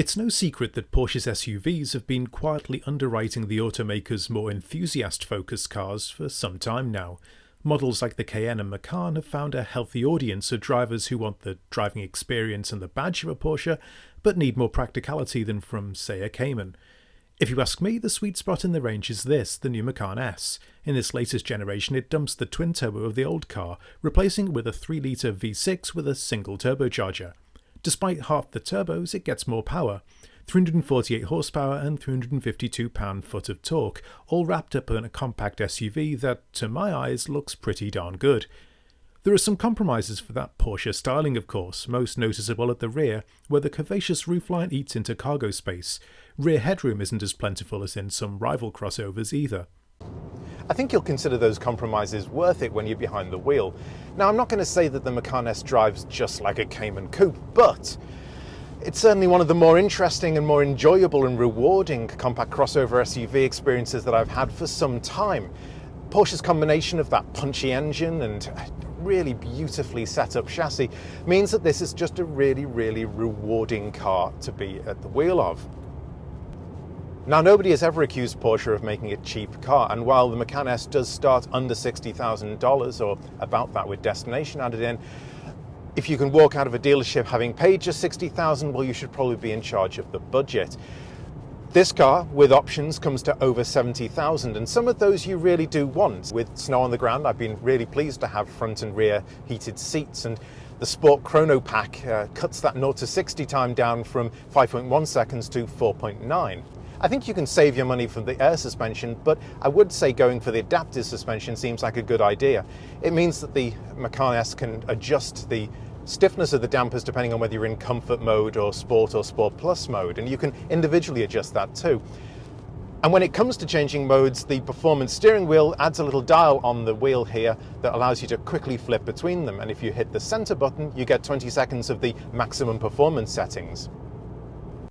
It's no secret that Porsche's SUVs have been quietly underwriting the automaker's more enthusiast-focused cars for some time now. Models like the Cayenne and Macan have found a healthy audience of drivers who want the driving experience and the badge of a Porsche, but need more practicality than from, say, a Cayman. If you ask me, the sweet spot in the range is this, the new Macan S. In this latest generation, it dumps the twin-turbo of the old car, replacing it with a 3-litre V6 with a single turbocharger. Despite half the turbos, it gets more power, 348 horsepower and 352 pound-foot of torque, all wrapped up in a compact SUV that, to my eyes, looks pretty darn good. There are some compromises for that Porsche styling, of course, most noticeable at the rear, where the curvaceous roofline eats into cargo space. Rear headroom isn't as plentiful as in some rival crossovers either. I think you'll consider those compromises worth it when you're behind the wheel. Now, I'm not going to say that the Macan S drives just like a Cayman coupe, but it's certainly one of the more interesting and more enjoyable and rewarding compact crossover SUV experiences that I've had for some time. Porsche's combination of that punchy engine and really beautifully set up chassis means that this is just a really rewarding car to be at the wheel of. Now, nobody has ever accused Porsche of making a cheap car, and while the Macan S does start under $60,000 or about that with destination added in, if you can walk out of a dealership having paid just $60,000, well, you should probably be in charge of the budget. This car, with options, comes to over $70,000, and some of those you really do want. With snow on the ground, I've been really pleased to have front and rear heated seats, and the Sport Chrono Pack cuts that 0 to 60 time down from 5.1 seconds to 4.9. I think you can save your money from the air suspension, but I would say going for the adaptive suspension seems like a good idea. It means that the Macan S can adjust the stiffness of the dampers depending on whether you're in comfort mode or Sport Plus mode, and you can individually adjust that too. And when it comes to changing modes, the performance steering wheel adds a little dial on the wheel here that allows you to quickly flip between them, and if you hit the center button, you get 20 seconds of the maximum performance settings.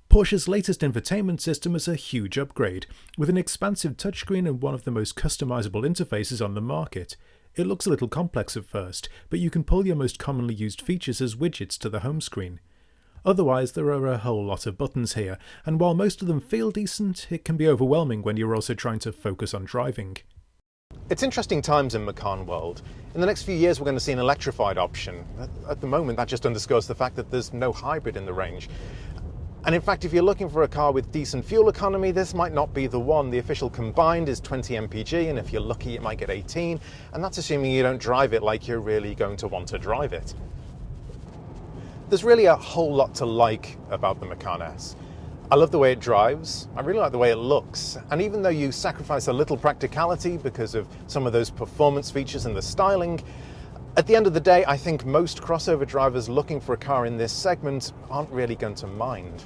Porsche's latest infotainment system is a huge upgrade, with an expansive touchscreen and one of the most customizable interfaces on the market. It looks a little complex at first, but you can pull your most commonly used features as widgets to the home screen. Otherwise, there are a whole lot of buttons here, and while most of them feel decent, it can be overwhelming when you're also trying to focus on driving. It's interesting times in Macan world. In the next few years, we're going to see an electrified option. At the moment, that just underscores the fact that there's no hybrid in the range. And in fact, if you're looking for a car with decent fuel economy, this might not be the one. The official combined is 20 mpg, and if you're lucky, it might get 18, and that's assuming you don't drive it like you're really going to want to drive it. There's really a whole lot to like about the Macan S. I love the way it drives, I really like the way it looks, and even though you sacrifice a little practicality because of some of those performance features and the styling, at the end of the day, I think most crossover drivers looking for a car in this segment aren't really going to mind.